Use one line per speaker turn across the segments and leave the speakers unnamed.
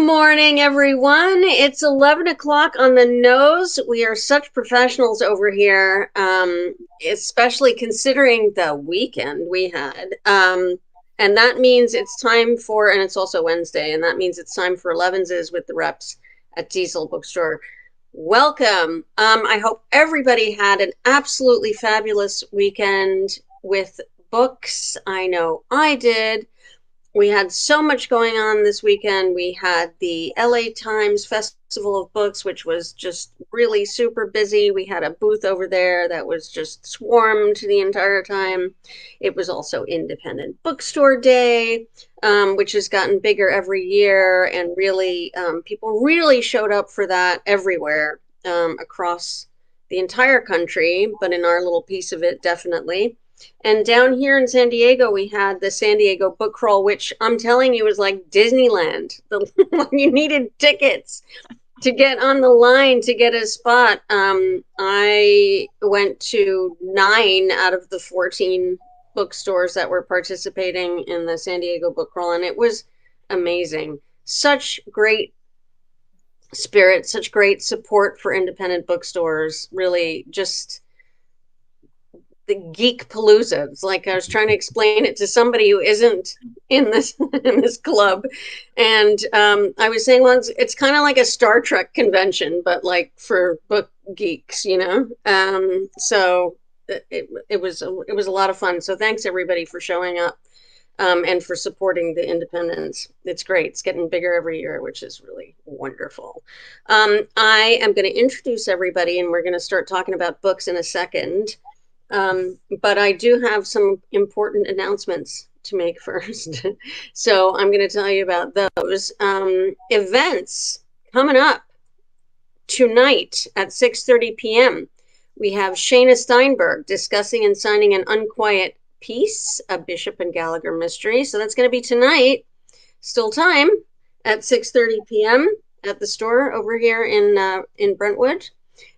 morning, everyone. It's 11 o'clock on the nose. We are such professionals over here, especially considering the weekend we had. And that means it's time for, and it's also Wednesday, and that means it's time for Elevenses with the reps at Diesel Bookstore. Welcome. I hope everybody had an absolutely fabulous weekend with books. I know I did. We had so much going on this weekend. We had the LA Times Festival of Books, which was just really super busy. We had a booth over there that was just swarmed the entire time. It was also Independent Bookstore Day, which has gotten bigger every year. And really, people really showed up for that everywhere across the entire country, but in our little piece of it, definitely. And down here in San Diego, we had the San Diego Book Crawl, which I'm telling you was like Disneyland. You needed tickets to get on the line to get a spot. I went to 9 out of the 14 bookstores that were participating in the San Diego Book Crawl, and it was amazing. Such great spirit, such great support for independent bookstores. Really just the geek palooza. It's like I was trying to explain it to somebody who isn't in this club, and I was saying, well, it's kind of like a Star Trek convention, but like for book geeks, you know. So it was a lot of fun. So thanks everybody for showing up. And for supporting the independents. It's great. It's getting bigger every year, which is really wonderful. I am going to introduce everybody, and we're going to start talking about books in a second. But I do have some important announcements to make first. So I'm going to tell you about those. Events coming up tonight at 6:30 p.m. We have Shayna Steinberg discussing and signing an Unquiet Peace, a Bishop and Gallagher mystery. So that's going to be tonight, still time, at 6:30 p.m. at the store over here in Brentwood.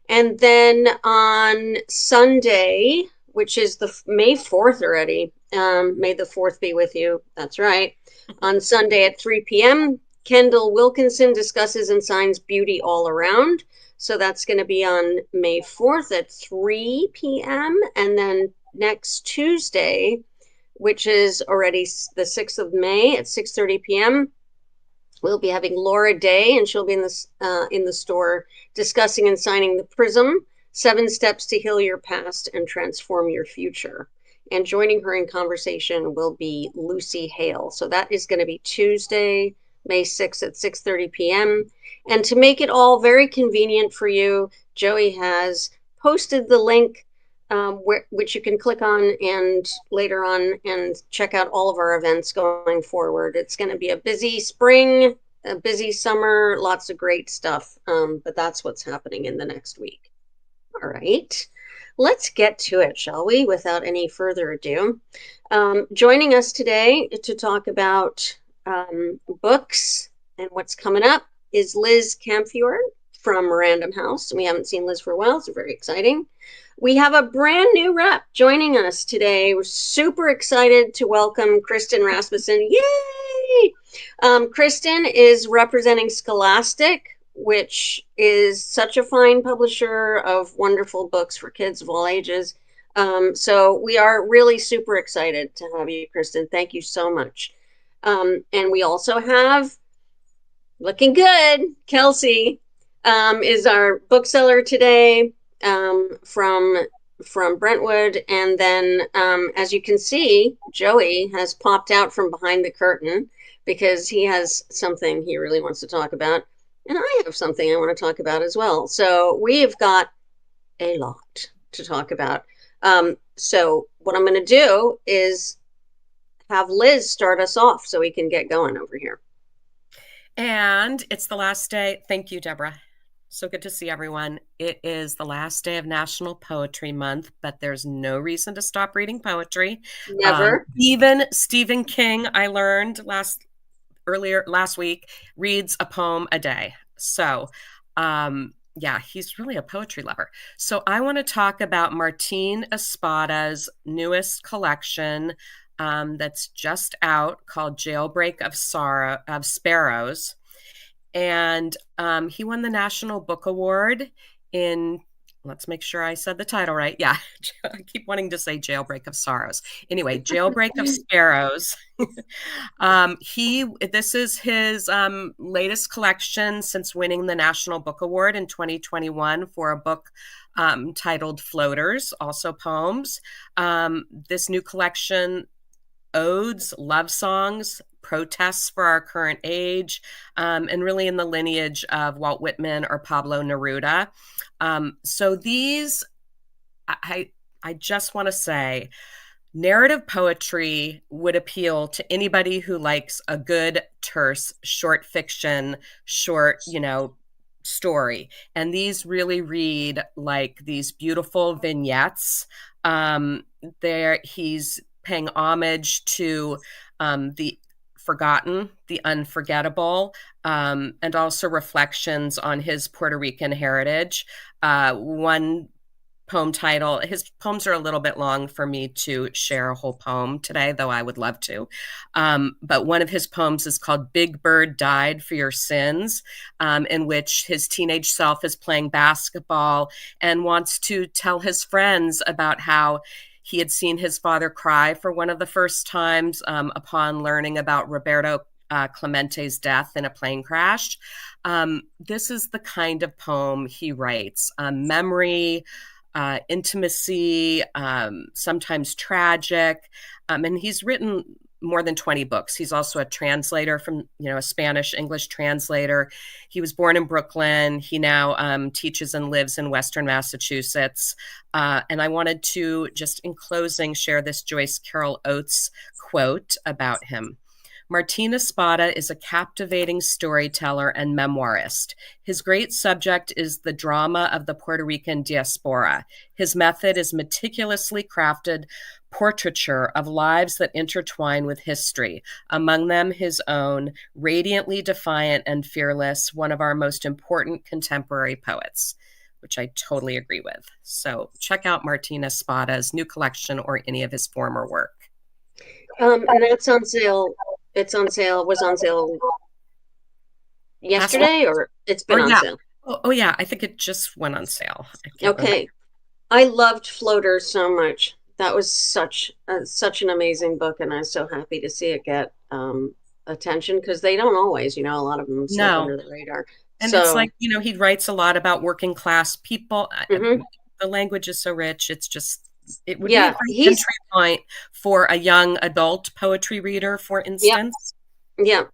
And then on Sunday, which is the May 4th already, may the 4th be with you. That's right. On Sunday at 3 p.m., Kendall Wilkinson discusses and signs Beauty All Around. So that's going to be on May 4th at 3 p.m. And then next Tuesday, which is already the 6th of May at 6:30 p.m., we'll be having Laura Day, and she'll be in the store discussing and signing The Prism, 7 Steps to Heal Your Past and Transform Your Future. And joining her in conversation will be Lucy Hale. So that is going to be Tuesday, May 6th at 6:30 p.m. And to make it all very convenient for you, Joey has posted the link which you can click on and later on and check out all of our events going forward. It's going to be a busy spring, a busy summer, lots of great stuff. But that's what's happening in the next week. All right, let's get to it, shall we? Without any further ado, joining us today to talk about books and what's coming up is Liz Camfiord from Random House. We haven't seen Liz for a while, so very exciting. We have a brand new rep joining us today. We're super excited to welcome Kristin Rasmussen. Yay! Kristin is representing Scholastic, which is such a fine publisher of wonderful books for kids of all ages. So we are really super excited to have you, Kristin. Thank you so much. And we also have, looking good, Kelsey is our bookseller today. From Brentwood, and then as you can see, Joey has popped out from behind the curtain because he has something he really wants to talk about, and I have something I want to talk about as well. So we've got a lot to talk about. So what I'm going to do is have Liz start us off so we can get going over here.
And it's the last day. Thank you, Debra. So good to see everyone. It is the last day of National Poetry Month, but there's no reason to stop reading poetry.
Never.
Even Stephen King, I learned last week, reads a poem a day. So, yeah, he's really a poetry lover. So I want to talk about Martín Espada's newest collection that's just out called Jailbreak of Sparrows. and he won the National Book Award in, let's make sure I said the title right. Yeah, I keep wanting to say Jailbreak of Sorrows. Anyway, Jailbreak of Sparrows. This is his latest collection since winning the National Book Award in 2021 for a book titled Floaters, also poems. This new collection, odes, love songs, protests for our current age, and really in the lineage of Walt Whitman or Pablo Neruda. So these, I just want to say, narrative poetry would appeal to anybody who likes a good, terse, short fiction, short, story. And these really read like these beautiful vignettes. He's paying homage to the forgotten, the unforgettable, and also reflections on his Puerto Rican heritage. One poem title, his poems are a little bit long for me to share a whole poem today, though I would love to. But one of his poems is called Big Bird Died for Your Sins, in which his teenage self is playing basketball and wants to tell his friends about how he had seen his father cry for one of the first times upon learning about Roberto Clemente's death in a plane crash. This is the kind of poem he writes. Memory, intimacy, sometimes tragic. And he's written more than 20 books. He's also a translator from, a Spanish-English translator. He was born in Brooklyn. He now teaches and lives in Western Massachusetts. And I wanted to, just in closing, share this Joyce Carol Oates quote about him. Martín Espada is a captivating storyteller and memoirist. His great subject is the drama of the Puerto Rican diaspora. His method is meticulously crafted portraiture of lives that intertwine with history, among them his own, radiantly defiant and fearless, one of our most important contemporary poets, which I totally agree with. So check out Martín Espada's new collection or any of his former work.
And that's on sale. It's on sale, was on sale yesterday, or it's been on sale?
Oh, yeah, I think it just went on sale.
Okay. I loved Floaters so much. That was such an amazing book, and I was so happy to see it get attention, because they don't always, a lot of them slip under the radar.
And it's like, he writes a lot about working class people. Mm-hmm. The language is so rich. It's just, it would be a great entry point for a young adult poetry reader, for instance.
Yeah.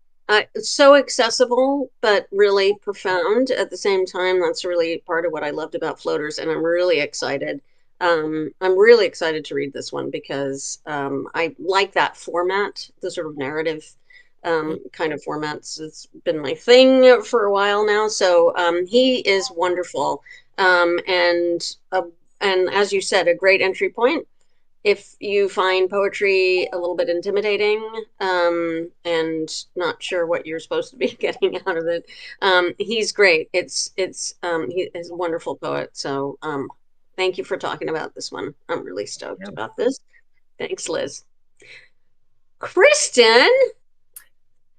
So accessible, but really profound at the same time. That's really part of what I loved about Floaters, and I'm really excited. I'm really excited to read this one, because I like that format, the sort of narrative kind of formats. It's been my thing for a while now. So he is wonderful, and as you said, a great entry point if you find poetry a little bit intimidating and not sure what you're supposed to be getting out of it. He's great. He is a wonderful poet. So thank you for talking about this one. I'm really stoked about this. Thanks, Liz. Kristin.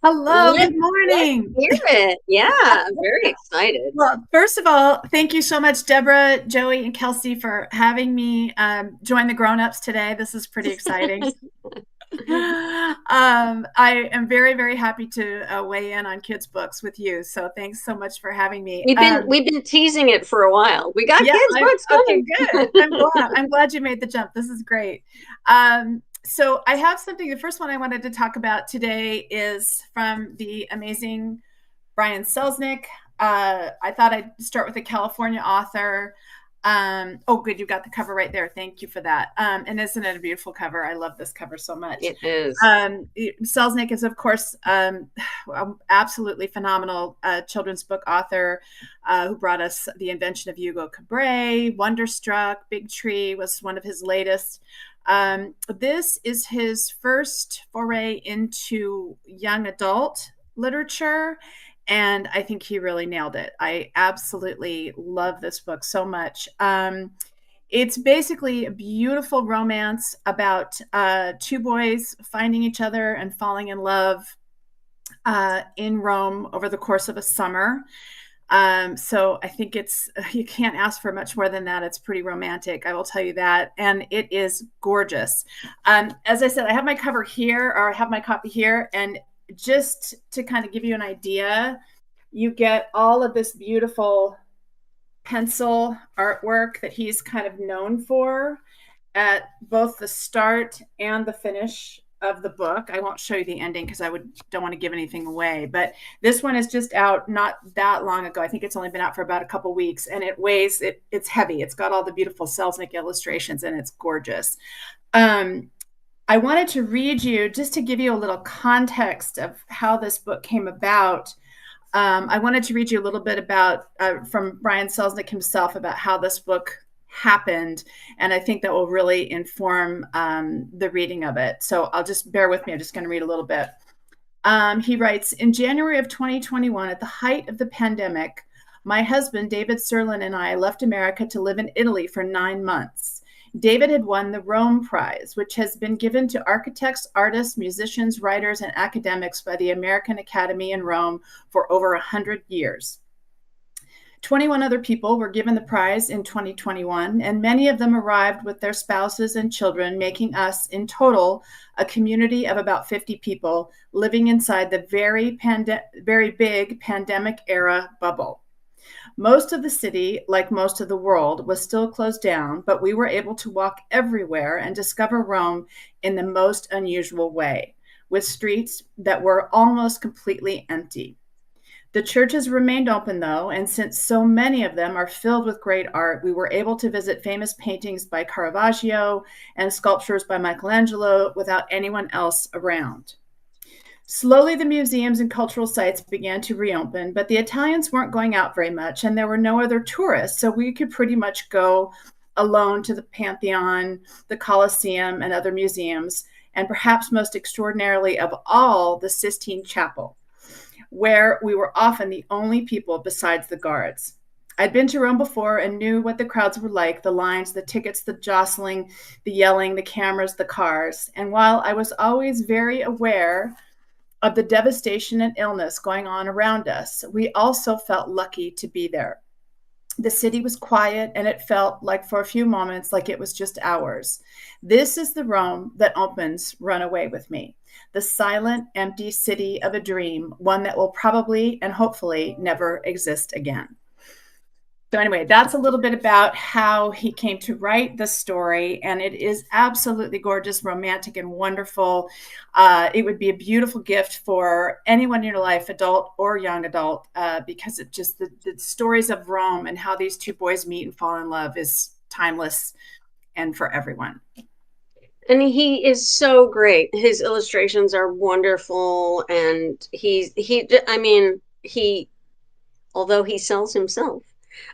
Hello, good morning.
Let's hear it. Yeah, very excited.
Well, first of all, thank you so much, Debra, Joey, and Kelsey, for having me join the grown-ups today. This is pretty exciting. I am very, very happy to weigh in on kids' books with you. So thanks so much for having me.
We've been teasing it for a while. We got kids' books coming.
Okay, good. I'm glad you made the jump. This is great. So I have something. The first one I wanted to talk about today is from the amazing Brian Selznick. I thought I'd start with a California author. Oh, good. You got the cover right there. Thank you for that. And isn't it a beautiful cover? I love this cover so much.
It is.
Selznick is, of course, absolutely phenomenal children's book author who brought us The Invention of Hugo Cabret, Wonderstruck, Big Tree was one of his latest. This is his first foray into young adult literature, and I think he really nailed it. I absolutely love this book so much. It's basically a beautiful romance about two boys finding each other and falling in love in Rome over the course of a summer. So I think you can't ask for much more than that. It's pretty romantic, I will tell you that. And it is gorgeous. As I said, I have my cover here, or I have my copy here. And just to kind of give you an idea, you get all of this beautiful pencil artwork that he's kind of known for at both the start and the finish of the book. I won't show you the ending because don't want to give anything away, but this one is just out not that long ago. I think it's only been out for about a couple weeks, and it's heavy. It's got all the beautiful Selznick illustrations, and it's gorgeous. I wanted to read you, just to give you a little context of how this book came about. I wanted to read you a little bit about from Brian Selznick himself about how this book happened, and I think that will really inform the reading of it. So I'll just bear with me. I'm just going to read a little bit. He writes, in January of 2021, at the height of the pandemic, my husband, David Serlin, and I left America to live in Italy for 9 months. David had won the Rome Prize, which has been given to architects, artists, musicians, writers, and academics by the American Academy in Rome for over 100 years. 21 other people were given the prize in 2021, and many of them arrived with their spouses and children, making us, in total, a community of about 50 people living inside the very big pandemic-era bubble. Most of the city, like most of the world, was still closed down, but we were able to walk everywhere and discover Rome in the most unusual way, with streets that were almost completely empty. The churches remained open, though, and since so many of them are filled with great art, we were able to visit famous paintings by Caravaggio and sculptures by Michelangelo without anyone else around. Slowly, the museums and cultural sites began to reopen, but the Italians weren't going out very much, and there were no other tourists, so we could pretty much go alone to the Pantheon, the Colosseum, and other museums, and perhaps most extraordinarily of all, the Sistine Chapel, where we were often the only people besides the guards. I'd been to Rome before and knew what the crowds were like, the lines, the tickets, the jostling, the yelling, the cameras, the cars. And while I was always very aware of the devastation and illness going on around us, we also felt lucky to be there. The city was quiet, and it felt like for a few moments like it was just ours. This is the Rome that opens Run Away With Me, the silent, empty city of a dream, one that will probably and hopefully never exist again. So anyway, that's a little bit about how he came to write the story, and it is absolutely gorgeous, romantic, and wonderful. It would be a beautiful gift for anyone in your life, adult or young adult, because it just the stories of Rome and how these two boys meet and fall in love is timeless and for everyone.
And he is so great. His illustrations are wonderful, and although he sells himself,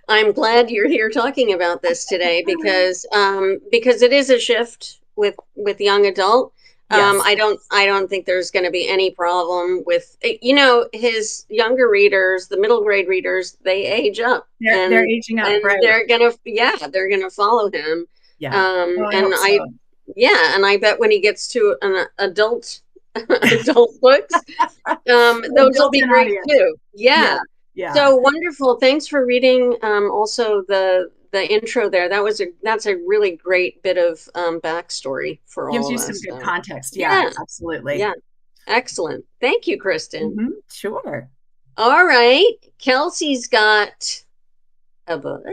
I'm glad you're here talking about this today because it is a shift with young adult.
Yes.
I don't think there's going to be any problem with, his younger readers, the middle grade readers, they age up.
They're aging up,
and
right?
they're gonna follow him.
Yeah.
And I bet when he gets to an adult books, those will be great too. Yeah. So wonderful. Thanks for reading also the intro there. That's a really great bit of backstory for all of us.
Gives you some good context. Yeah, absolutely.
Yeah. Excellent. Thank you, Kristin.
Mm-hmm. Sure.
All right. Kelsey's got a book.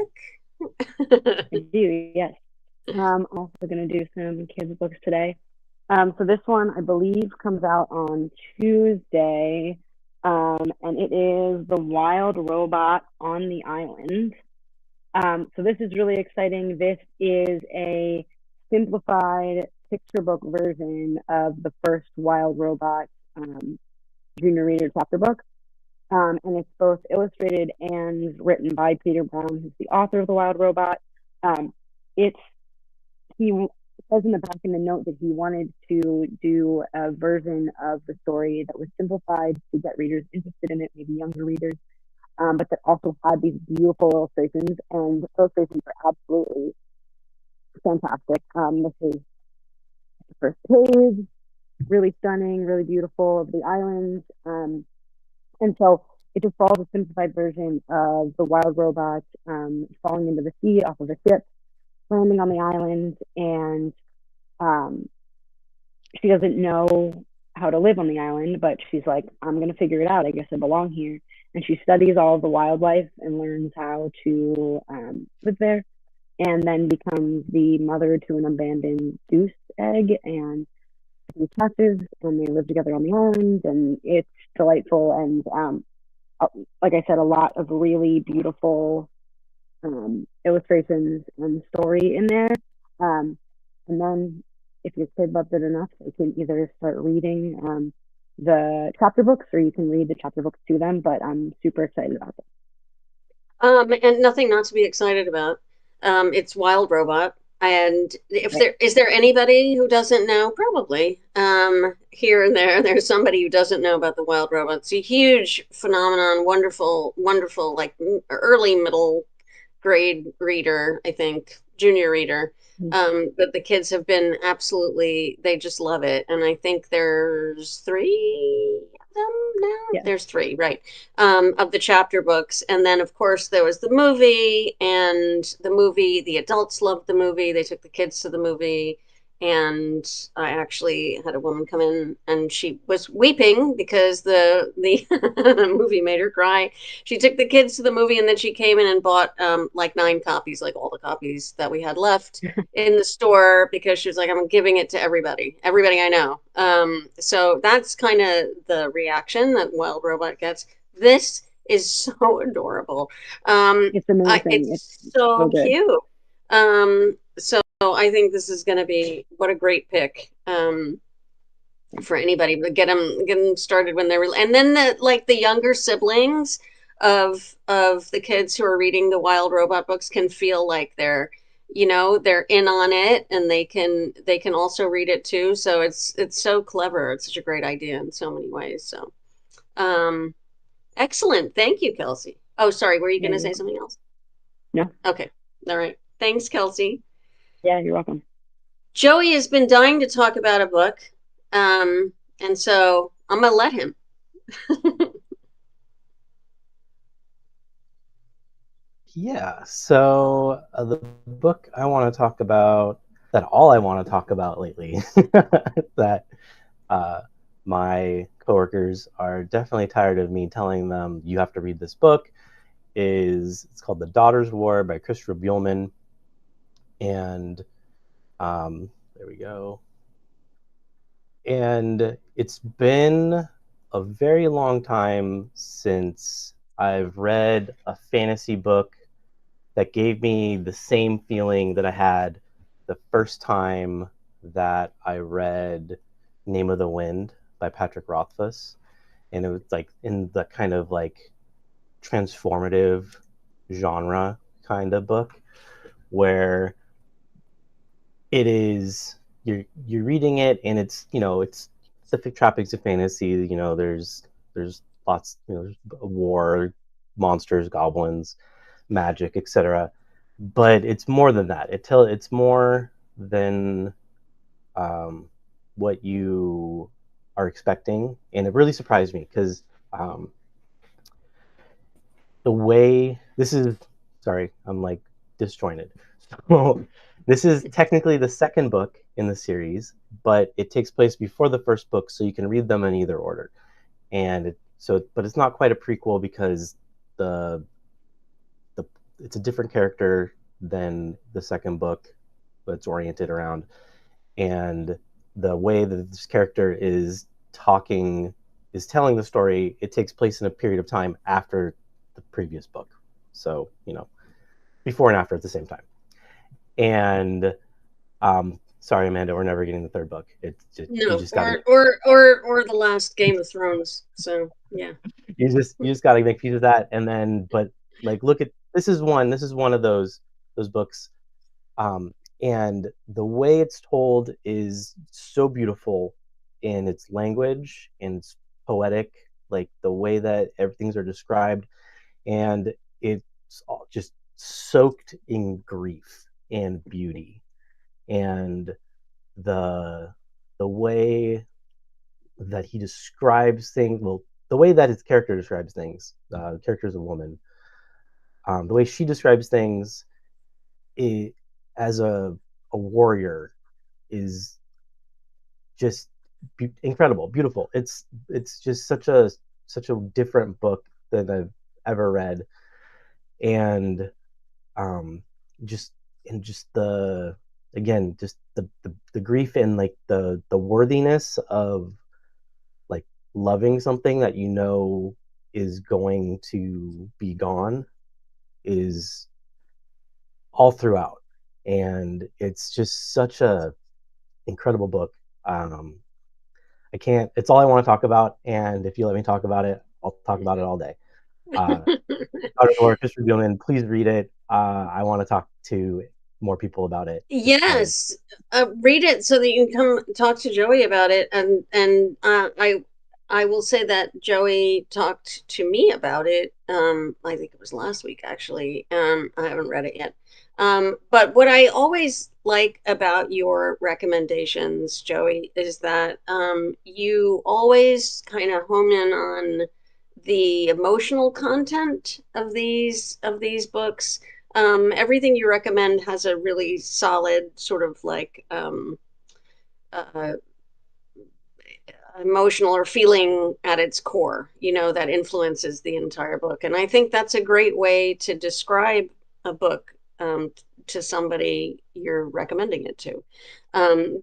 I do, yes. I'm also going to do some kids' books today. So this one, I believe, comes out on Tuesday. And it is The Wild Robot on the Island. So this is really exciting. This is a simplified picture book version of the first Wild Robot junior reader chapter book. And it's both illustrated and written by Peter Brown, who's the author of The Wild Robot. He says in the back in the note that he wanted to do a version of the story that was simplified to get readers interested in it, maybe younger readers, but that also had these beautiful illustrations, and the illustrations are absolutely fantastic. This is the first page. really stunning, really beautiful of the islands. And so it just follows a simplified version of the wild robot falling into the sea off of a ship, landing on the island, and um, she doesn't know how to live on the island, but she's like, I'm going to figure it out. I guess I belong here. And she studies all of the wildlife and learns how to live there, and then becomes the mother to an abandoned goose egg and captives, and they live together on the island, and it's delightful. And like I said, a lot of really beautiful illustrations and story in there. And then if your kid loves it enough, they can either start reading the chapter books, or you can read the chapter books to them. But I'm super excited about them.
And nothing not to be excited about. It's Wild Robot. And if is there anybody who doesn't know? Probably. Here and there's somebody who doesn't know about the Wild Robot. It's a huge phenomenon, wonderful, wonderful, like early middle grade reader, I think, junior reader. But the kids have been absolutely, they just love it. And I think there's 3 of them now.
Yeah.
There's 3, right? Of the chapter books. And then, of course, there was the movie, and the adults loved the movie. They took the kids to the movie. And I actually had a woman come in, and she was weeping because the the movie made her cry. She took the kids to the movie, and then she came in and bought like 9 copies, like all the copies that we had left in the store, because she was like, I'm giving it to everybody I know. So that's kind of the reaction that Wild Robot gets. This is so adorable.
It's amazing.
It's so
good.
cute. So I think this is going to be, what a great pick for anybody, but get them started when they're, and then the younger siblings of the kids who are reading the Wild Robot books can feel like they're in on it, and they can also read it too. So it's so clever. It's such a great idea in so many ways. So excellent. Thank you, Kelsey. Oh, sorry, were you going to say something else?
No.
Okay. All right. Thanks, Kelsey.
Yeah, you're welcome.
Joey has been dying to talk about a book, and so I'm gonna let him.
Yeah, so the book I want to talk about, all I want to talk about lately, that my coworkers are definitely tired of me telling them you have to read this book, it's called The Daughter's War by Christopher Buehlman. And there we go. And it's been a very long time since I've read a fantasy book that gave me the same feeling that I had the first time that I read Name of the Wind by Patrick Rothfuss. And it was like in the kind of like transformative genre kind of book, where it is, you're reading it, and it's it's specific tropics of fantasy. There's lots, there's war, monsters, goblins, magic, etc. But it's more than that. It's more than what you are expecting, and it really surprised me because the way this is, sorry, I'm like disjointed. So this is technically the second book in the series, but it takes place before the first book, so you can read them in either order. And but it's not quite a prequel, because it's a different character than the second book that's oriented around. And the way that this character is telling the story, it takes place in a period of time after the previous book. So, before and after at the same time. And sorry, Amanda, we're never getting the third book. It's just,
no,
you just gotta,
or the last Game of Thrones. So yeah,
you just got to make peace with that. And then, but like, look at this is one of those books, and the way it's told is so beautiful in its language, and it's poetic, like the way that everything's are described, and it's all just soaked in grief and beauty. And the way that he describes things. Well, the way that his character describes things, the character is a woman. The way she describes things as a warrior is just incredible, beautiful. It's just such a different book than I've ever read, and just the again just the grief and like the worthiness of like loving something that you know is going to be gone is all throughout, and it's just such a incredible book. I can't. It's all I want to talk about, and if you let me talk about it, I'll talk about it all day. Christopher Buehlman, please read it. I want to talk to more people about it.
Yes, read it so that you can come talk to Joey about it, and I will say that Joey talked to me about it. I think it was last week actually. I haven't read it yet. But what I always like about your recommendations, Joey, is that you always kind of home in on the emotional content of these books. Everything you recommend has a really solid sort of like uh, emotional or feeling at its core, that influences the entire book. And I think that's a great way to describe a book to somebody you're recommending it to.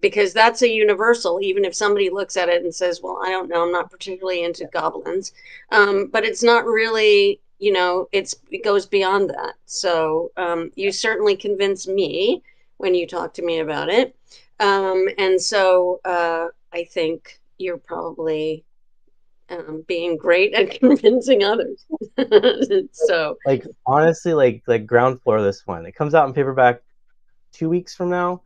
Because that's a universal, even if somebody looks at it and says, well, I don't know, I'm not particularly into goblins. But it's not really, it goes beyond that. So you certainly convinced me when you talked to me about it. And so I think you're probably being great at convincing others. So
like honestly, like ground floor of this one. It comes out in paperback 2 weeks from now.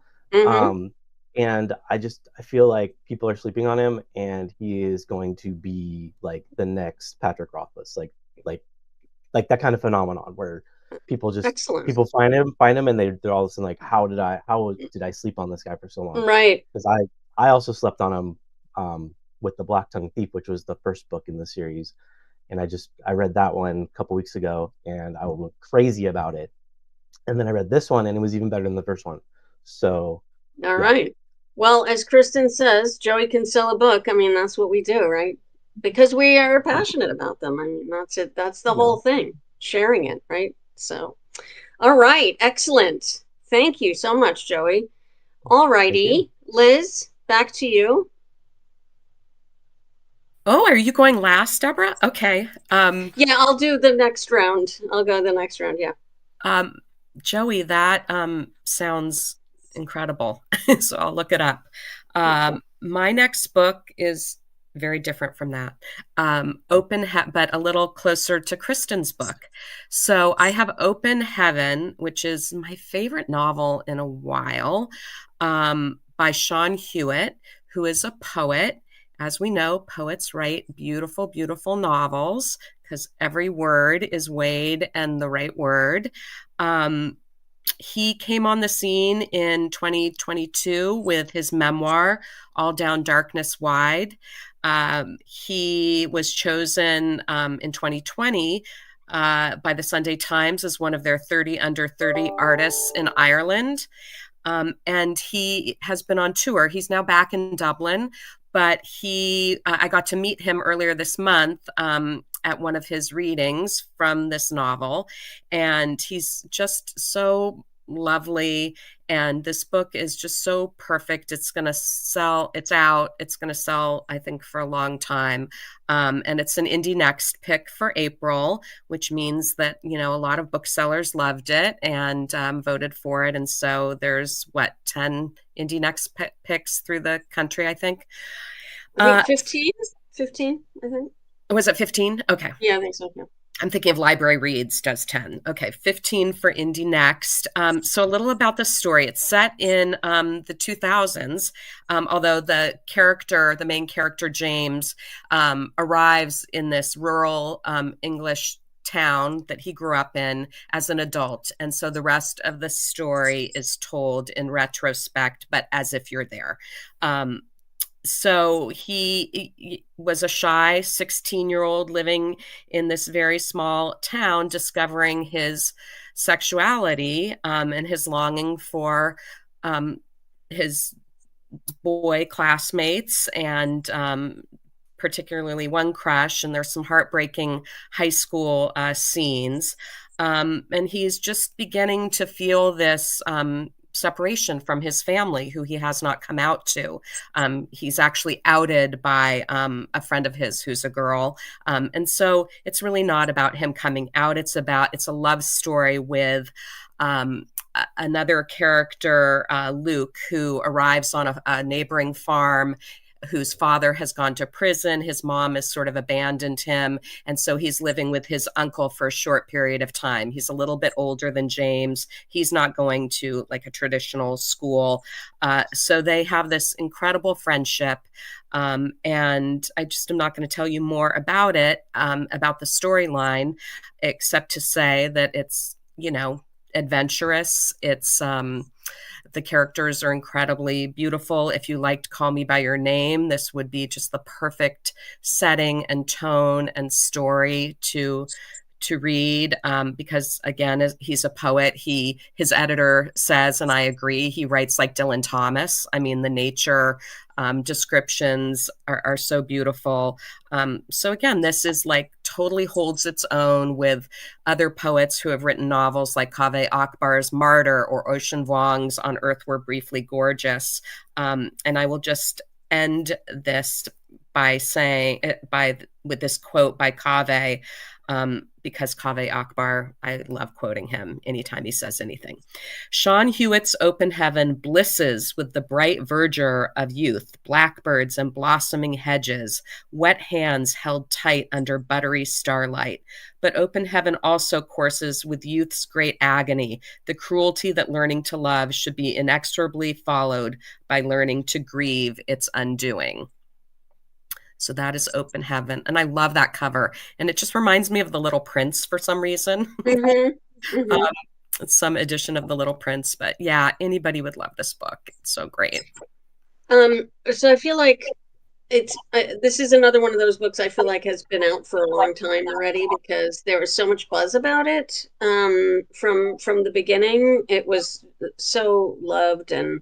And I feel like people are sleeping on him, and he is going to be like the next Patrick Rothfuss, like that kind of phenomenon where people just
excellent.
People find him, and they're all of a sudden like, how did I sleep on this guy for so long?
Right.
Because I also slept on him with The Black Tongue Thief, which was the first book in the series, and I read that one a couple weeks ago, and I went crazy about it. And then I read this one, and it was even better than the first one. So,
all right. Well, as Kristin says, Joey can sell a book. I mean, that's what we do, right? Because we are passionate about them. I mean, that's it. That's the whole thing, sharing it, right? So, all right. Excellent. Thank you so much, Joey. All righty. Liz, back to you.
Oh, are you going last, Debra? Okay.
Yeah, I'll do the next round. I'll go the next round. Yeah.
Joey, that sounds incredible. So I'll look it up. My next book is very different from that. But a little closer to Kristin's book. So I have Open Heaven, which is my favorite novel in a while, by Seán Hewitt, who is a poet. As we know, poets write beautiful, beautiful novels because every word is weighed and the right word. He came on the scene in 2022 with his memoir, All Down Darkness Wide. He was chosen in 2020 by the Sunday Times as one of their 30 under 30 artists in Ireland. And he has been on tour. He's now back in Dublin, but I got to meet him earlier this month at one of his readings from this novel, and he's just so lovely, and this book is just so perfect. It's going to sell. It's out. It's going to sell, I think, for a long time. And it's an Indie Next pick for April, which means that, a lot of booksellers loved it and voted for it. And so there's 10 Indie Next picks through the country, I think.
15, I think.
Was it 15? Okay.
Yeah, I think so. Yeah.
I'm thinking of Library Reads does 10. Okay, 15 for Indie Next. So a little about the story. It's set in the 2000s, although the main character, James, arrives in this rural English town that he grew up in as an adult. And so the rest of the story is told in retrospect, but as if you're there. So he was a shy 16-year-old living in this very small town, discovering his sexuality and his longing for his boy classmates and particularly one crush. And there's some heartbreaking high school scenes. And he's just beginning to feel this separation from his family, who he has not come out to. He's actually outed by a friend of his who's a girl. And so it's really not about him coming out. It's a love story with another character, Luke, who arrives on a neighboring farm, whose father has gone to prison. His mom has sort of abandoned him. And so he's living with his uncle for a short period of time. He's a little bit older than James. He's not going to like a traditional school. So they have this incredible friendship. And I just am not going to tell you more about it, about the storyline, except to say that it's, adventurous. It's, the characters are incredibly beautiful. If you liked Call Me by Your Name, this would be just the perfect setting and tone and story to read, because again, he's a poet. His editor says, and I agree, he writes like Dylan Thomas. I mean, the nature descriptions are so beautiful. So again, this is like totally holds its own with other poets who have written novels like Kaveh Akbar's Martyr or Ocean Vuong's On Earth We're Briefly Gorgeous. And I will just end this by saying, with this quote by Kaveh, because Kaveh Akbar, I love quoting him anytime he says anything. Seán Hewitt's open heaven blisses with the bright verdure of youth, blackbirds and blossoming hedges, wet hands held tight under buttery starlight. But open heaven also courses with youth's great agony, the cruelty that learning to love should be inexorably followed by learning to grieve its undoing. So that is Open Heaven. And I love that cover. And it just reminds me of The Little Prince for some reason. Mm-hmm. Mm-hmm. It's some edition of The Little Prince. But yeah, anybody would love this book. It's so great.
So I feel like this is another one of those books I feel like has been out for a long time already, because there was so much buzz about it from the beginning. It was so loved, and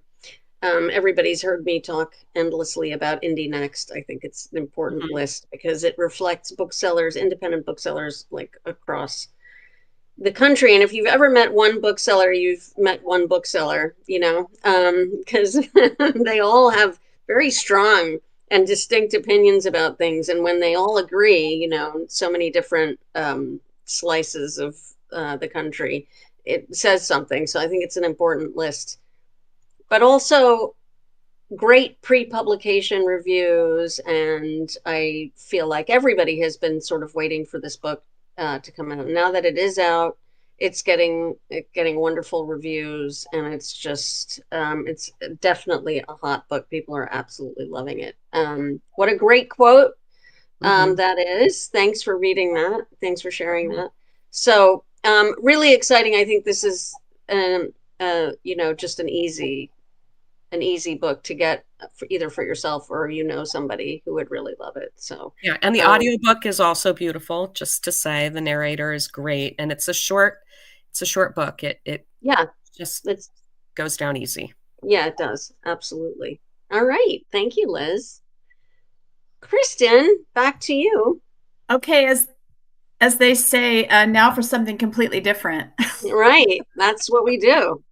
everybody's heard me talk endlessly about Indie Next. I think it's an important list because it reflects booksellers, independent booksellers, like across the country. And if you've ever met one bookseller, you've met one bookseller, because they all have very strong and distinct opinions about things. And when they all agree, so many different slices of the country, it says something. So I think it's an important list. But also great pre-publication reviews, and I feel like everybody has been sort of waiting for this book to come out. Now that it is out, it's getting wonderful reviews, and it's just it's definitely a hot book. People are absolutely loving it. What a great quote that is. Thanks for reading that. Thanks for sharing that. So really exciting. I think this is just an easy book to get either for yourself or somebody who would really love it. So
yeah, and the audiobook is also beautiful. Just to say, the narrator is great, and it's a short book. It goes down easy.
Yeah, it does. Absolutely. All right, thank you, Liz. Kristin, back to you.
Okay, as they say, now for something completely different.
Right, that's what we do.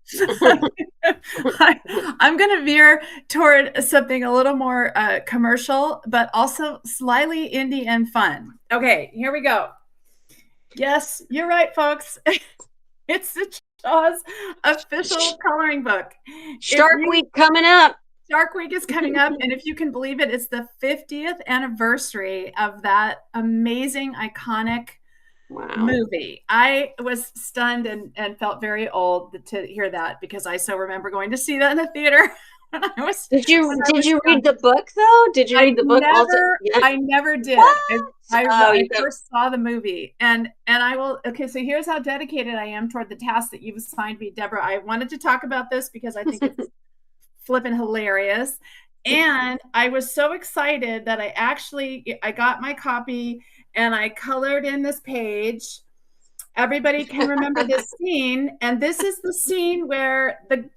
I'm going to veer toward something a little more commercial, but also slightly indie and fun. Okay, here we go. Yes, you're right, folks. It's the Shaw's official coloring book.
Shark Week coming up.
Shark Week is coming up, and if you can believe it, it's the 50th anniversary of that amazing, iconic movie. I was stunned and felt very old to hear that, because I so remember going to see that in the theater.
Did you read the book though? Did you read the book also?
Yeah. I never did. I first saw the movie, and I will. Okay, so here's how dedicated I am toward the task that you've assigned me, Debra. I wanted to talk about this because I think it's flippin' hilarious. And I was so excited that I got my copy and I colored in this page. Everybody can remember this scene. And this is the scene where the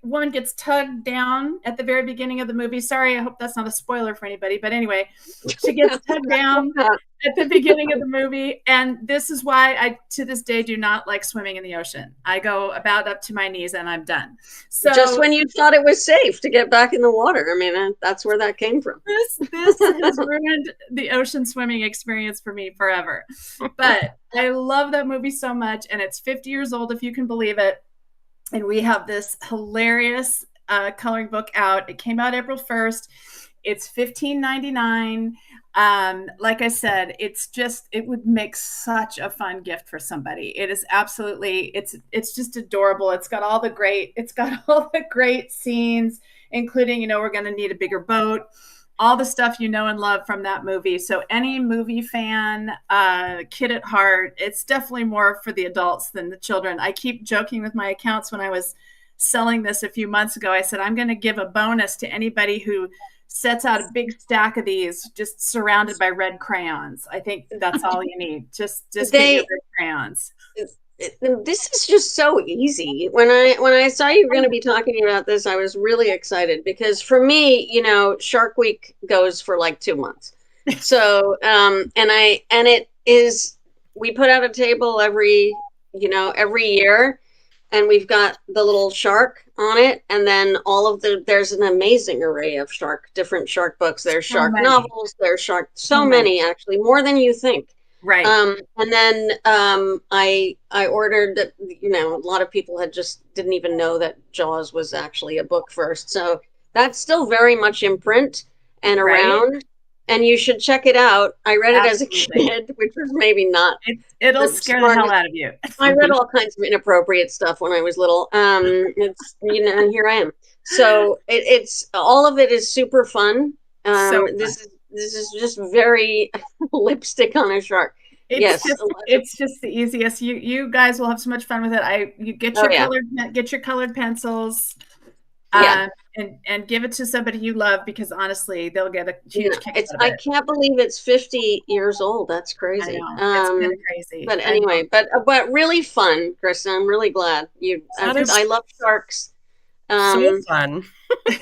woman gets tugged down at the very beginning of the movie. Sorry, I hope that's not a spoiler for anybody. But anyway, she gets tugged down at the beginning of the movie. And this is why I, to this day, do not like swimming in the ocean. I go about up to my knees and I'm done. So
just when you thought it was safe to get back in the water. I mean, that's where that came from.
This has ruined the ocean swimming experience for me forever. But I love that movie so much. And it's 50 years old, if you can believe it. And we have this hilarious coloring book out. It came out April 1st. It's $15.99. Like I said, it would make such a fun gift for somebody. It is absolutely, it's just adorable. It's got all the great scenes, including, we're going to need a bigger boat, all the stuff you know and love from that movie. So any movie fan, kid at heart, it's definitely more for the adults than the children. I keep joking with my accounts when I was selling this a few months ago. I said, I'm going to give a bonus to anybody who sets out a big stack of these just surrounded by red crayons. I think that's all you need. Just get your red crayons.
This is just so easy. When I saw you were going to be talking about this, I was really excited because for me, Shark Week goes for like 2 months. So, we put out a table every year, and we've got the little shark on it. And then there's an amazing array of different shark books. There's shark novels, there's so many, actually, more than you think.
Right.
And then I ordered that, a lot of people didn't even know that Jaws was actually a book first. So that's still very much in print and around. Right. And you should check it out. I read it as a kid, which was maybe not.
It'll scare the hell out of you.
I read all kinds of inappropriate stuff when I was little. And here I am. So it's all of it is super fun. This is just very lipstick on a shark.
It's just the easiest. You guys will have so much fun with it. You get your colored pencils. And give it to somebody you love, because honestly, they'll get a huge kick out of it.
I can't believe it's 50 years old. That's crazy.
I know. It's kind of crazy.
But anyway, but really fun, Kristin. I'm really glad I love sharks.
So fun.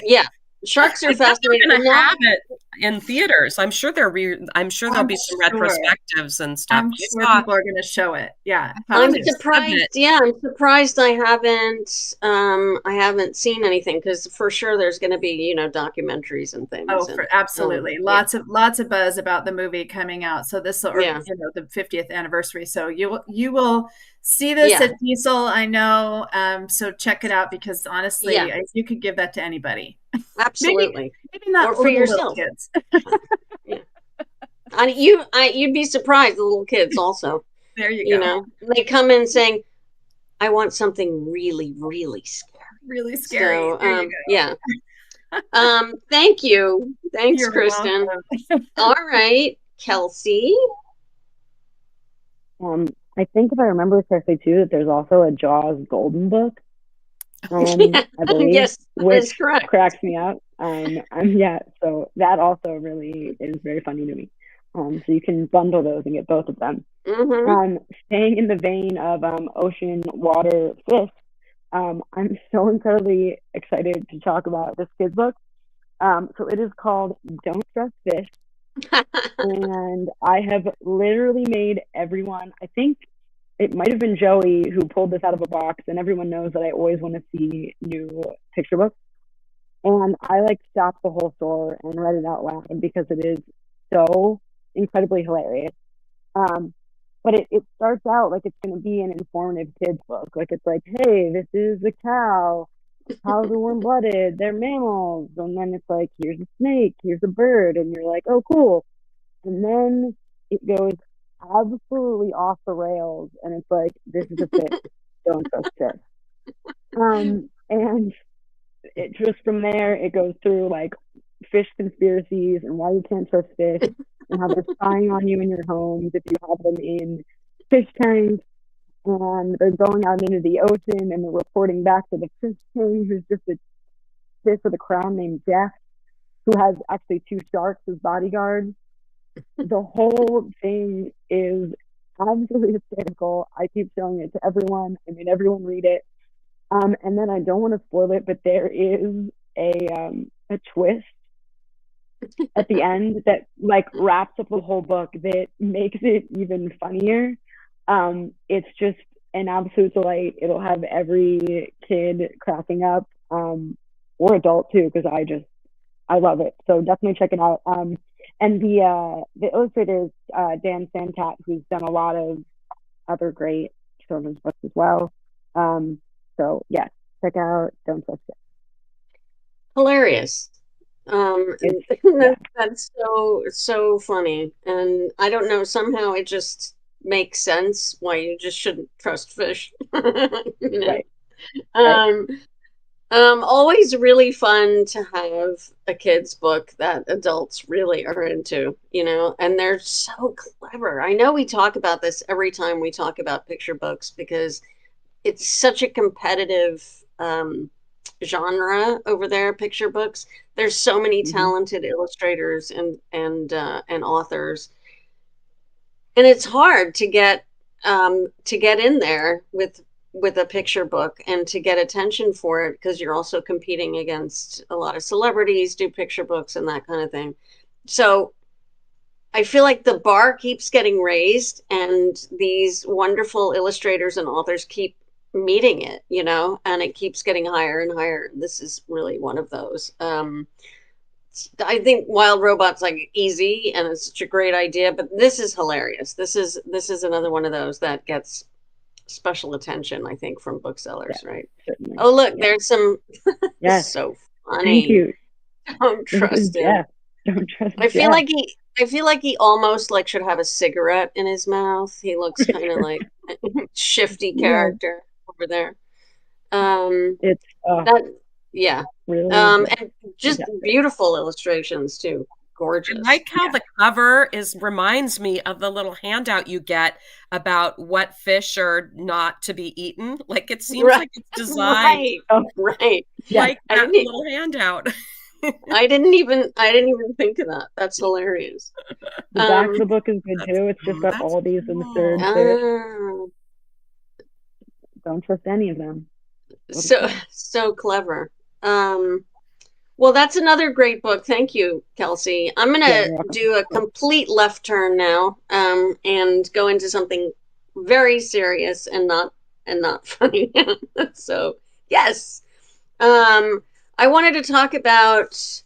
Yeah. Sharks are fascinating.
They're going to have it in theaters. I'm sure there'll be some retrospectives and stuff.
I'm sure people are going to show it. Yeah,
I'm surprised. Yeah, I'm surprised I haven't seen anything, because for sure there's going to be documentaries and things.
Oh, absolutely, lots of buzz about the movie coming out. So this will the 50th anniversary. So you will see this at Diesel, I know. So check it out, because honestly, you could give that to anybody.
Absolutely.
Maybe not
or for yourself.
Kids.
Yeah. You'd be surprised, the little kids also.
There you go.
They come in saying, I want something really, really scary.
Really scary.
So,
there you go.
Yeah. Thank you. Thanks,
You're
Kristin. All right, Kelsey.
I think if I remember correctly too, that there's also a Jaws Golden book. I believe,
yes,
which
is correct.
Cracks me up. So that also really is very funny to me. So you can bundle those and get both of them.
Mm-hmm.
Staying in the vein of ocean, water, fish, I'm so incredibly excited to talk about this kid's book. So it is called Don't Trust Fish. And I have literally made everyone, I think it might have been Joey who pulled this out of a box, and everyone knows that I always want to see new picture books. And I stopped the whole store and read it out loud because it is so incredibly hilarious. But it starts out like it's going to be an informative kids book. It's like, hey, this is a cow. Cows are warm-blooded. They're mammals. And then it's like, here's a snake. Here's a bird. And you're like, oh, cool. And then it goes absolutely off the rails. And it's like, this is a fish. Don't trust fish. And it just from there, it goes through fish conspiracies and why you can't trust fish and how they're spying on you in your homes if you have them in fish tanks, and they're going out into the ocean and they're reporting back to the fish king, who's just a fish with a crown named Jeff. who has actually two sharks as bodyguards. The whole thing is absolutely hysterical. I keep showing it to everyone. I made everyone read it. And then I don't want to spoil it, but there is a twist at the end that like wraps up the whole book that makes it even funnier. It's just an absolute delight. It'll have every kid cracking up, or adult too, because I love it. So definitely check it out. And the illustrator is Dan Santat, who's done a lot of other great children's books as well. So yeah, check out Don't Trust It.
Hilarious.
Yeah.
That's so funny. And I don't know, somehow it just makes sense why you just shouldn't trust fish. You know?
Right.
Um, always really fun to have a kid's book that adults really are into, you know, and they're so clever. I know we talk about this every time we talk about picture books because it's such a competitive genre over there, picture books. There's so many talented illustrators and authors, and it's hard to get in there with a picture book and to get attention for it because you're also competing against a lot of celebrities do picture books and that kind of thing. So I feel like the bar keeps getting raised and these wonderful illustrators and authors keep meeting it, you know, and it keeps getting higher and higher. This is really one of those. I think Wild Robot's like easy and it's such a great idea, but this is hilarious. This is another one of those that gets special attention, I think, from booksellers,
Yeah,
right?
certainly.
Oh, look,
Yeah.
there's some
Yes.
so
Thank
funny.
you.
Don't trust him.
Yeah. Don't trust
I feel
Jeff.
like he almost like should have a cigarette in his mouth. He looks kind of like a shifty
Yes.
character over there.
It's
That yeah.
really good.
And just
Fantastic.
beautiful illustrations too.
I
Gorgeous.
like how the cover reminds me of the little handout you get about what fish are not to be eaten. Like it seems
Right.
like it's designed
Right.
Oh,
Right.
yeah.
like
I
that
didn't
little handout.
I didn't even think of that. That's hilarious.
The back of the book is good too. It's just got
That's
all these
cool.
absurd fish. Don't trust any of them.
So clever. Well, that's another great book. Thank you, Kelsey. I'm
Yeah,
gonna do a complete left turn now, and go into something very serious and not funny. So yes, I wanted to talk about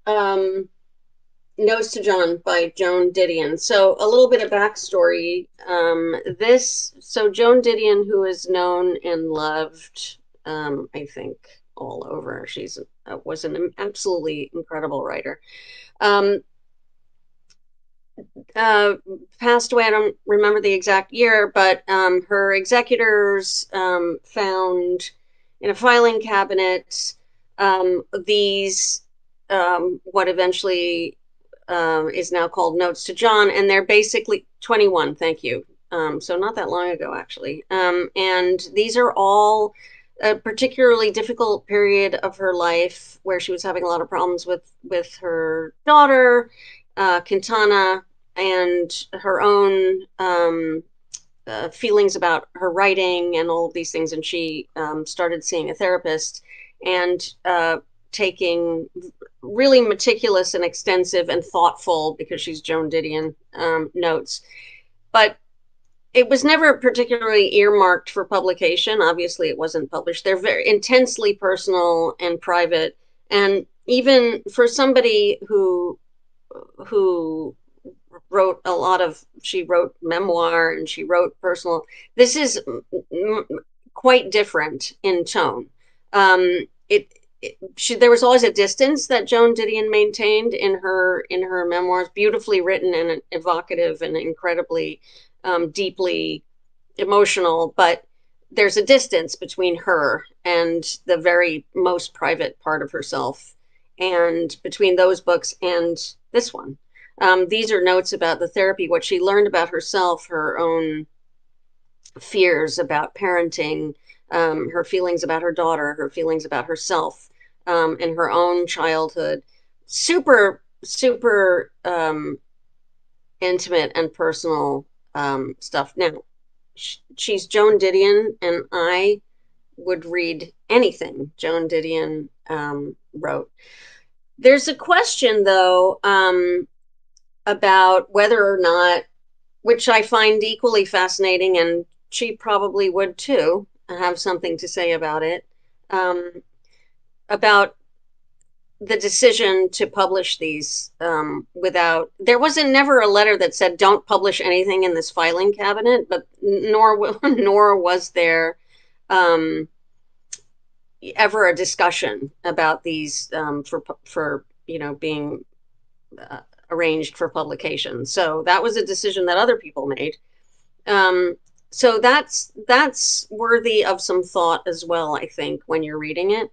Nose to John by Joan Didion. So a little bit of backstory. Joan Didion, who is known and loved, I think, all over. She's was an absolutely incredible writer. Passed away. I don't remember the exact year, but her executors found in a filing cabinet these what eventually is now called Notes to John, and they're basically 21. Thank you. So not that long ago, actually. And these are all a particularly difficult period of her life where she was having a lot of problems with her daughter, Quintana, and her own feelings about her writing and all of these things. And she started seeing a therapist and taking really meticulous and extensive and thoughtful, because she's Joan Didion, notes. But it was never particularly earmarked for publication. Obviously, it wasn't published. They're very intensely personal and private. And even for somebody who wrote she wrote memoir and she wrote personal, this is quite different in tone. There was always a distance that Joan Didion maintained in her memoirs, beautifully written and evocative and incredibly deeply emotional, but there's a distance between her and the very most private part of herself, and between those books and this one. These are notes about the therapy, what she learned about herself, her own fears about parenting, her feelings about her daughter, her feelings about herself, and her own childhood. super, super intimate and personal stuff. Now, she's Joan Didion, and I would read anything Joan Didion wrote. There's a question, though, about whether or not, which I find equally fascinating, and she probably would too have something to say about it, about the decision to publish these without, there wasn't never a letter that said don't publish anything in this filing cabinet, but nor was there ever a discussion about these for being arranged for publication. So that was a decision that other people made. So that's worthy of some thought as well, I think, when you're reading it.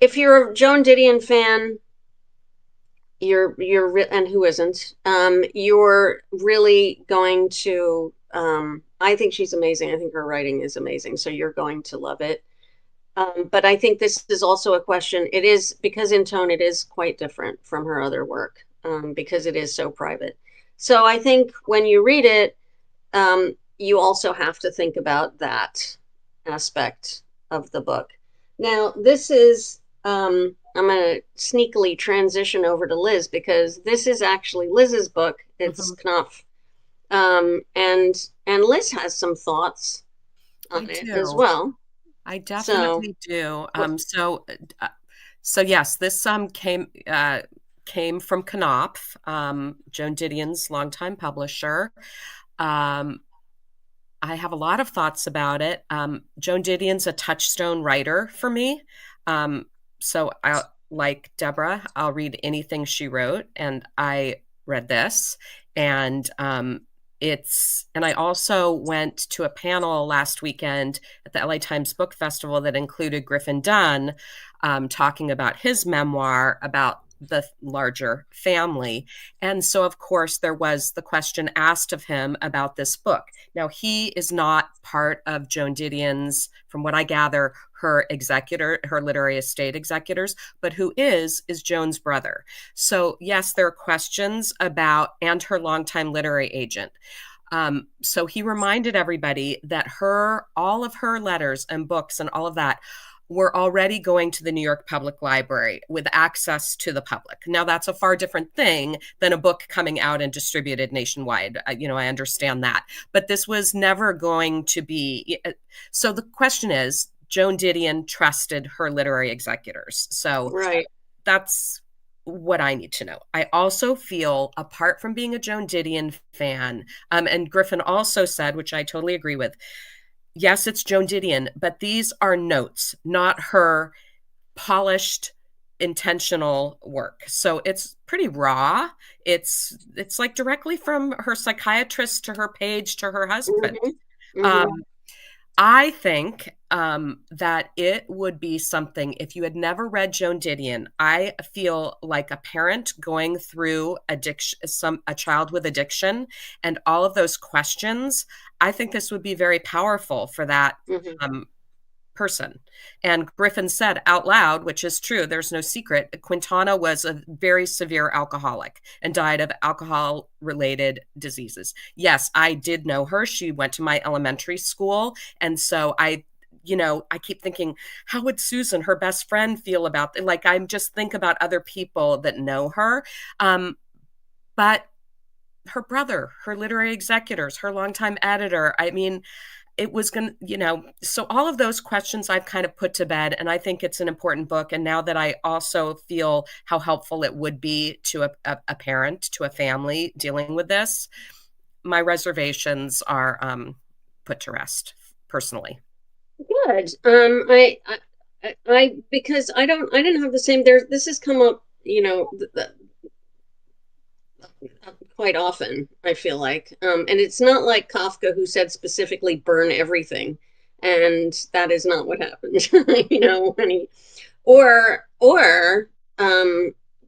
If you're a Joan Didion fan, you're and who isn't, you're really going to, I think she's amazing. I think her writing is amazing. So you're going to love it. But I think this is also a question. It is, because in tone, it is quite different from her other work, because it is so private. So I think when you read it, you also have to think about that aspect of the book. Now, this is, I'm going to sneakily transition over to Liz, because this is actually Liz's book. It's Knopf. And Liz has some thoughts on it as well.
I definitely do. So yes, this came from Knopf, Joan Didion's longtime publisher. I have a lot of thoughts about it. Joan Didion's a touchstone writer for me. So like Debra, I'll read anything she wrote, and I read this, and I also went to a panel last weekend at the LA Times Book Festival that included Griffin Dunn, talking about his memoir about the larger family. And so, of course, there was the question asked of him about this book. Now, he is not part of Joan Didion's, from what I gather, her literary estate executors, but who is Joan's brother. So yes, there are questions about, and her longtime literary agent. So he reminded everybody that all of her letters and books and all of that were already going to the New York Public Library with access to the public. Now, that's a far different thing than a book coming out and distributed nationwide. I understand that. But this was never going to be. So the question is, Joan Didion trusted her literary executors. So that's what I need to know. I also feel, apart from being a Joan Didion fan, and Griffin also said, which I totally agree with, yes, it's Joan Didion, but these are notes, not her polished, intentional work. So it's pretty raw. It's like directly from her psychiatrist to her page to her husband. I think that it would be something, if you had never read Joan Didion, I feel like a parent going through a child with addiction and all of those questions, I think this would be very powerful for that person. And Griffin said out loud, which is true, there's no secret, Quintana was a very severe alcoholic and died of alcohol-related diseases. Yes, I did know her. She went to my elementary school. And so I keep thinking, how would Susan, her best friend, feel about it? Like, I just think about other people that know her. But her brother, her literary executors, her longtime editor, I mean, it was going to, so all of those questions I've kind of put to bed, and I think it's an important book. And now that I also feel how helpful it would be to a parent, to a family dealing with this, my reservations are put to rest personally.
Good. I because I didn't have the same, this has come up, quite often, I feel like. And it's not like Kafka, who said specifically burn everything. And that is not what happened, when he, or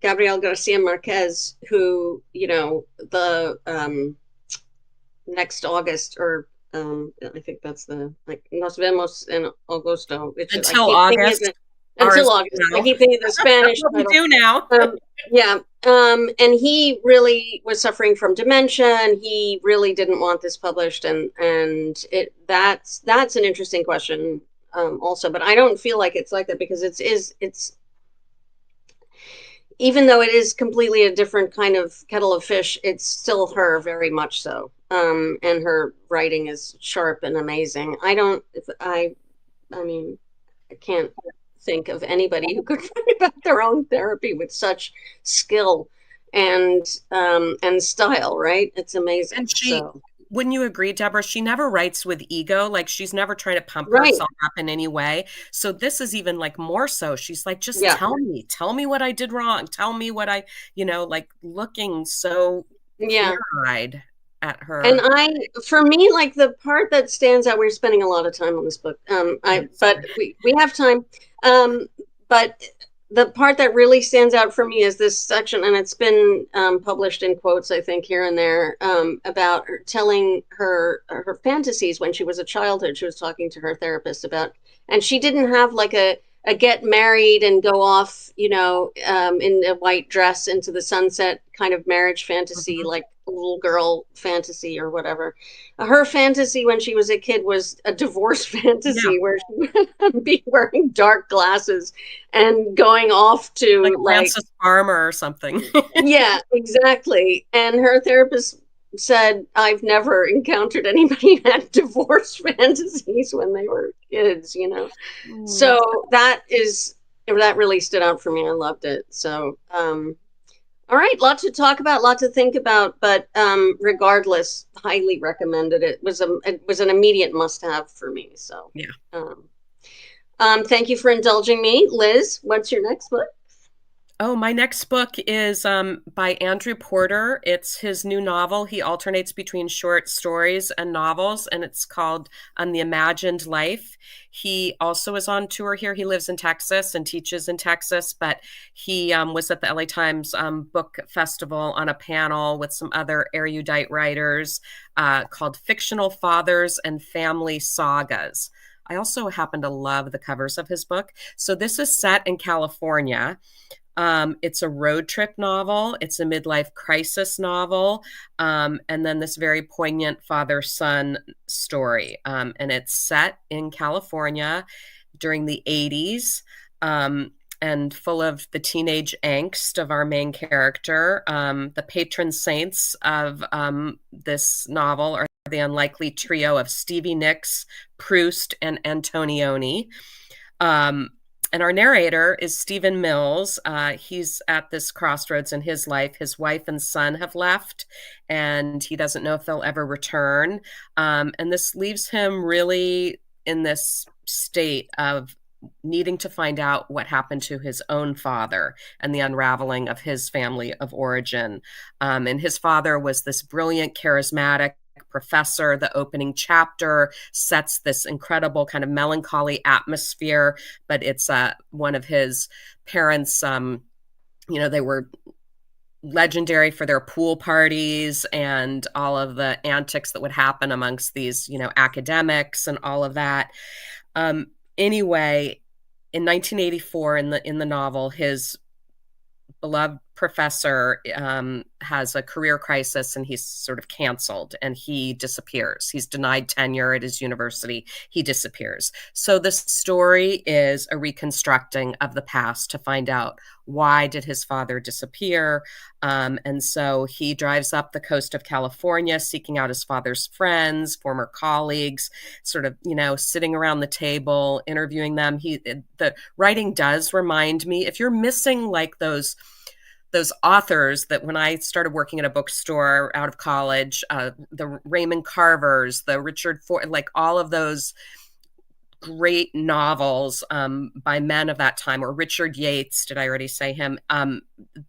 Gabriel Garcia Marquez, who, the next August, or I think that's the, like, Nos vemos en agosto.
Until August.
until August. I keep thinking the Spanish
That's what we do now.
Yeah. And he really was suffering from dementia, and he really didn't want this published. And that's an interesting question, also. But I don't feel like it's like that, because it's even though it is completely a different kind of kettle of fish, it's still her, very much so. And her writing is sharp and amazing. I mean, I can't think of anybody who could write about their own therapy with such skill and style, right? It's amazing.
And wouldn't you agree, Debra? She never writes with ego. Like, she's never trying to pump
Right.
herself up in any way. So this is even like more so. She's like, just
Yeah.
tell me what I did wrong. Tell me what I, like looking so clear-eyed at her.
And for me, like, the part that stands out, we're spending a lot of time on this book. But we have time. But the part that really stands out for me is this section, and it's been published in quotes, I think, here and there, about her telling her fantasies when she was a childhood. She was talking to her therapist about, and she didn't have like a get married and go off, in a white dress into the sunset kind of marriage fantasy, like a little girl fantasy or whatever. Her fantasy when she was a kid was a divorce fantasy, where she would be wearing dark glasses and going off to
like Francis Farmer or something.
Yeah, exactly. And her therapist said, I've never encountered anybody who had divorce fantasies when they were kids, So that really stood out for me. I loved it. So, all right, lot to talk about, lot to think about, but regardless, highly recommended. It was an immediate must-have for me. So yeah. Thank you for indulging me. Liz, what's your next book?
Oh, my next book is by Andrew Porter. It's his new novel. He alternates between short stories and novels, and it's called The Imagined Life. He also is on tour here. He lives in Texas and teaches in Texas, but he was at the LA Times Book Festival on a panel with some other erudite writers called Fictional Fathers and Family Sagas. I also happen to love the covers of his book. So this is set in California. It's a road trip novel. It's a midlife crisis novel. And then this very poignant father-son story. And it's set in California during the 80s, and full of the teenage angst of our main character. The patron saints of this novel are the unlikely trio of Stevie Nicks, Proust, and Antonioni. And our narrator is Stephen Mills. He's at this crossroads in his life. His wife and son have left, and he doesn't know if they'll ever return. And this leaves him really in this state of needing to find out what happened to his own father and the unraveling of his family of origin. And his father was this brilliant, charismatic professor. The opening chapter sets this incredible kind of melancholy atmosphere, but it's one of his parents, they were legendary for their pool parties and all of the antics that would happen amongst these, academics and all of that. Anyway, in 1984, in the novel, his beloved professor has a career crisis, and he's sort of canceled, and he disappears. He's denied tenure at his university. He disappears. So this story is a reconstructing of the past to find out why did his father disappear. And so he drives up the coast of California seeking out his father's friends, former colleagues, sort of, sitting around the table, interviewing them. The writing does remind me, if you're missing like those authors that when I started working at a bookstore out of college, the Raymond Carvers, the Richard Ford, like all of those great novels by men of that time, or Richard Yates, did I already say him?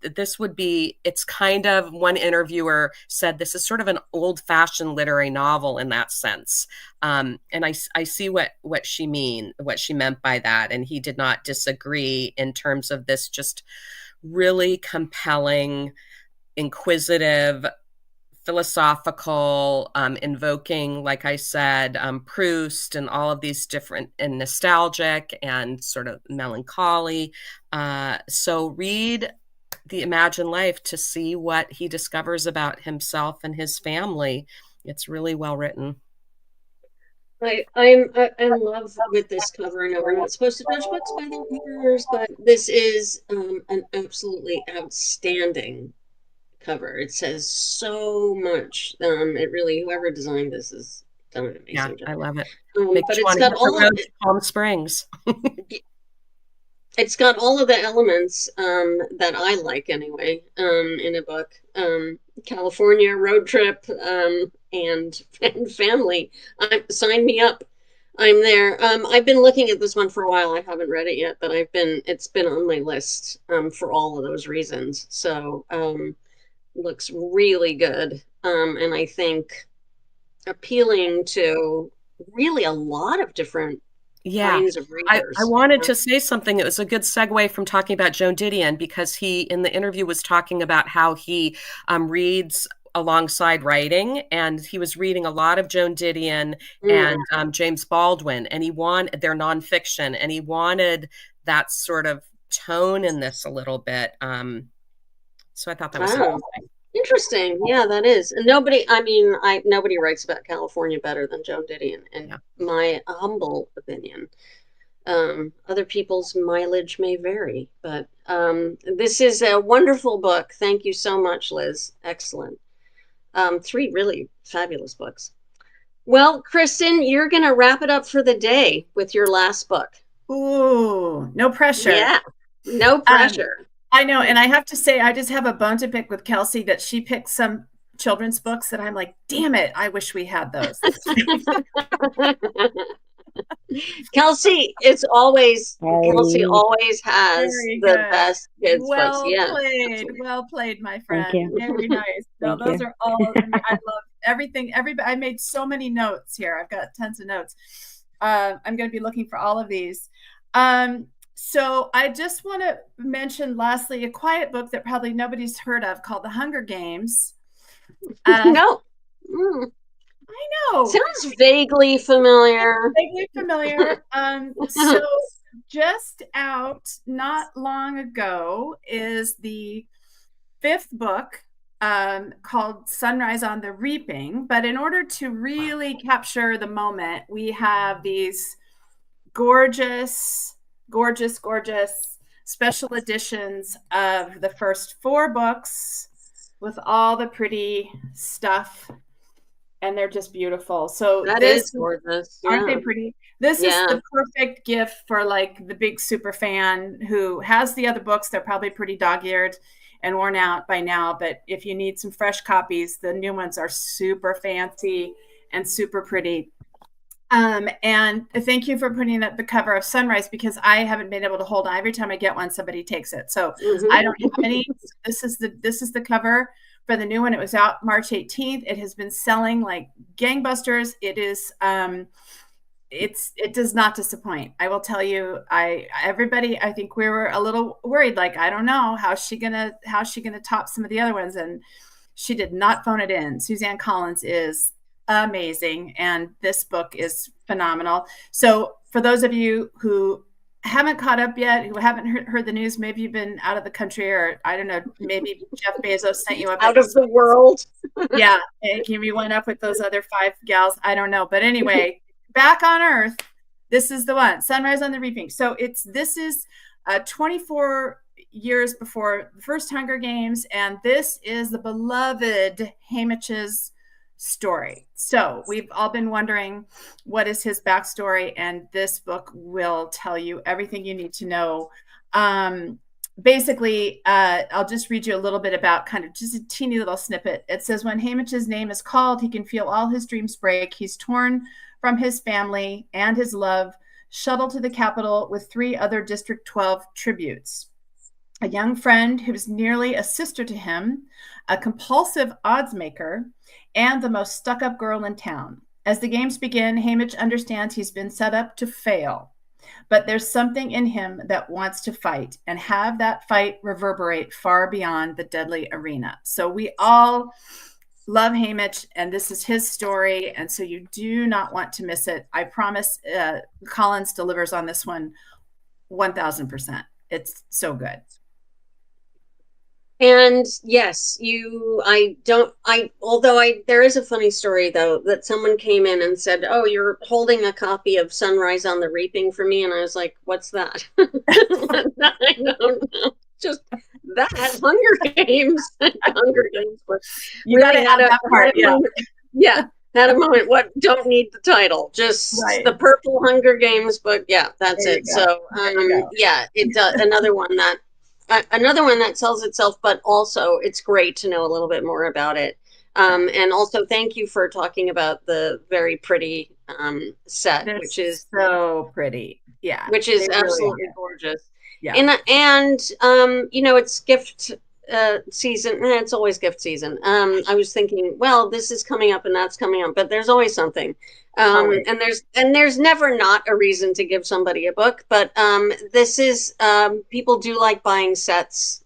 This would be, it's kind of, one interviewer said, this is sort of an old-fashioned literary novel in that sense. And I see what she meant by that. And he did not disagree in terms of this just really compelling, inquisitive philosophical, invoking, like I said, Proust and all of these different, and nostalgic and sort of melancholy. So read The Imagined Life to see what he discovers about himself and his family. It's really well written.
I'm in love with this cover. I know we're not supposed to judge books by their covers, but this is an absolutely outstanding cover. It says so much. It really, whoever designed this has done an amazing job.
I love it.
But it's got all of it.
Palm Springs.
It's got all of the elements that I like anyway in a book. California road trip and family. Sign me up. I'm there. I've been looking at this one for a while. I haven't read it yet, but it's been on my list for all of those reasons. So looks really good. And I think appealing to really a lot of different kinds of readers.
I wanted to say something. It was a good segue from talking about Joan Didion, because he, in the interview, was talking about how he reads alongside writing, and he was reading a lot of Joan Didion and James Baldwin, and their nonfiction, and he wanted that sort of tone in this a little bit. So I thought that was
interesting. Yeah, that is. And nobody writes about California better than Joan Didion, in my humble opinion. Other people's mileage may vary, but this is a wonderful book. Thank you so much, Liz. Excellent. 3 really fabulous books. Well, Kristin, you're going to wrap it up for the day with your last book.
Ooh, no pressure.
Yeah, no pressure.
I know. And I have to say, I just have a bone to pick with Kelsey that she picked some children's books that I'm like, damn it, I wish we had those.
Kelsey always has the best kids books. Yeah.
Well played, my friend. Very nice. No, those are all, I love everything. I made so many notes here. I've got tons of notes. I'm going to be looking for all of these. So I just want to mention lastly, a quiet book that probably nobody's heard of called The Hunger Games.
No.
I know.
Sounds vaguely familiar.
So just out not long ago is the 5th book called Sunrise on the Reaping. But in order to really capture the moment, we have these gorgeous special editions of the first 4 books with all the pretty stuff, and they're just beautiful. So
that is gorgeous.
Aren't they pretty? This is the perfect gift for like the big super fan who has the other books. They're probably pretty dog-eared and worn out by now, but if you need some fresh copies, the new ones are super fancy and super pretty. And thank you for putting up the cover of Sunrise, because I haven't been able to hold on. Every time I get one, somebody takes it. So I don't have any. This is the cover for the new one. It was out March 18th. It has been selling like gangbusters. It is it does not disappoint. I will tell you, everybody, I think we were a little worried, like, I don't know, how's she gonna top some of the other ones, and she did not phone it in. Suzanne Collins is amazing, and this book is phenomenal. So for those of you who haven't caught up yet, who haven't heard the news, maybe you've been out of the country, or I don't know, maybe Jeff Bezos sent you up
out of the world.
Yeah, you went up with those other 5 gals. I don't know, but anyway, back on Earth, this is the one, Sunrise on the Reaping. So this is 24 years before the first Hunger Games, and this is the beloved Haymitch's story. So we've all been wondering, what is his backstory, and this book will tell you everything you need to know. Basically, I'll just read you a little bit about kind of just a teeny little snippet. It says, when Haymitch's name is called, he can feel all his dreams break. He's torn from his family and his love, shuttled to the capital with 3 other District 12 tributes. A young friend who is nearly a sister to him, a compulsive odds maker, and the most stuck-up girl in town. As the games begin, Haymitch understands he's been set up to fail, but there's something in him that wants to fight and have that fight reverberate far beyond the deadly arena. So we all love Hamish, and this is his story, and so you do not want to miss it. I promise. Collins delivers on this one 1000%. It's so good.
And yes, there is a funny story though, that someone came in and said, "Oh, you're holding a copy of Sunrise on the Reaping for me." And I was like, "What's that?" I don't know. Just that Hunger Games. Hunger Games.
You really had that part.
Yeah. Had a moment. What? Don't need the title. Just the purple Hunger Games book. Yeah, that's it. So, yeah, it does. Another one that sells itself, but also it's great to know a little bit more about it. And also thank you for talking about the very pretty set, which is
so pretty. Yeah,
which is absolutely gorgeous.
Yeah,
and it's gift season. It's always gift season. I was thinking, well, this is coming up and that's coming up, but there's always something. And there's never not a reason to give somebody a book, but this is people do like buying sets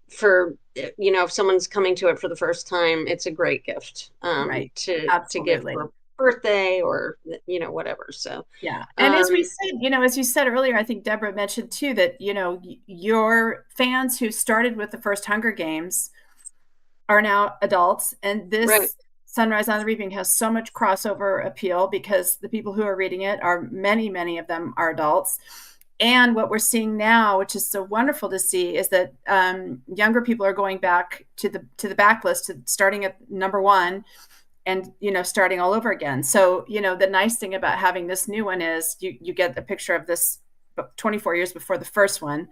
for if someone's coming to it for the first time. It's a great gift to give for birthday or whatever. So
yeah, and as we said, as you said earlier, I think Debra mentioned too that your fans who started with the first Hunger Games are now adults, and this Sunrise on the Reaping has so much crossover appeal because the people who are reading it are many of them are adults. And what we're seeing now, which is so wonderful to see, is that younger people are going back to the backlist, to starting at number 1 and starting all over again. So the nice thing about having this new one is you get a picture of this 24 years before the first one,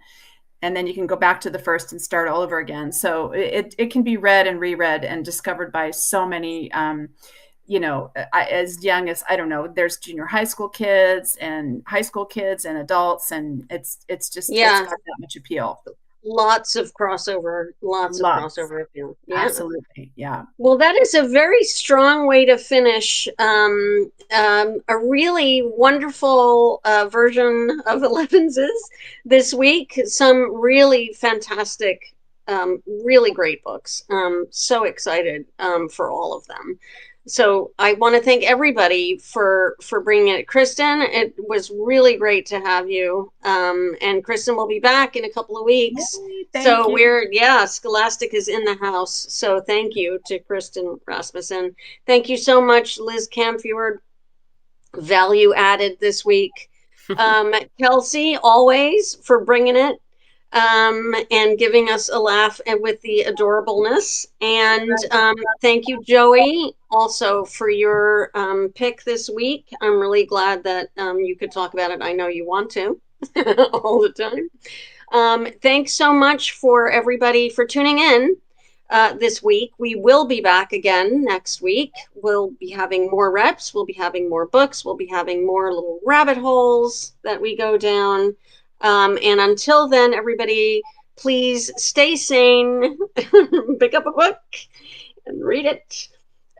and then you can go back to the first and start all over again. So it can be read and reread and discovered by so many as young as, I don't know, there's junior high school kids and high school kids and adults, and it's just it's got that much appeal.
Lots of crossover appeal. Yeah.
Absolutely. Yeah.
Well, that is a very strong way to finish a really wonderful version of Elevenses this week. Some really fantastic, really great books. So excited for all of them. So I want to thank everybody for bringing it. Kristin, it was really great to have you. And Kristin will be back in a couple of weeks.
Thank you.
Scholastic is in the house. So thank you to Kristin Rasmussen. Thank you so much, Liz Camfiord. Value added this week. Kelsey, always, for bringing it. And giving us a laugh and with the adorableness. And thank you, Joey, also for your pick this week. I'm really glad that you could talk about it. I know you want to all the time. Thanks so much for everybody for tuning in this week. We will be back again next week. We'll be having more reps. We'll be having more books. We'll be having more little rabbit holes that we go down. And until then, everybody, please stay sane, pick up a book and read it,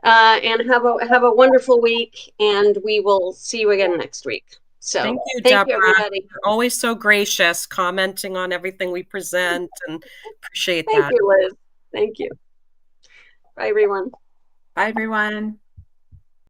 and have a wonderful week. And we will see you again next week. So
thank you, Debra. Everybody. You're always so gracious, commenting on everything we present, and appreciate that.
Thank you, Liz. Thank you. Bye, everyone.
Bye, everyone.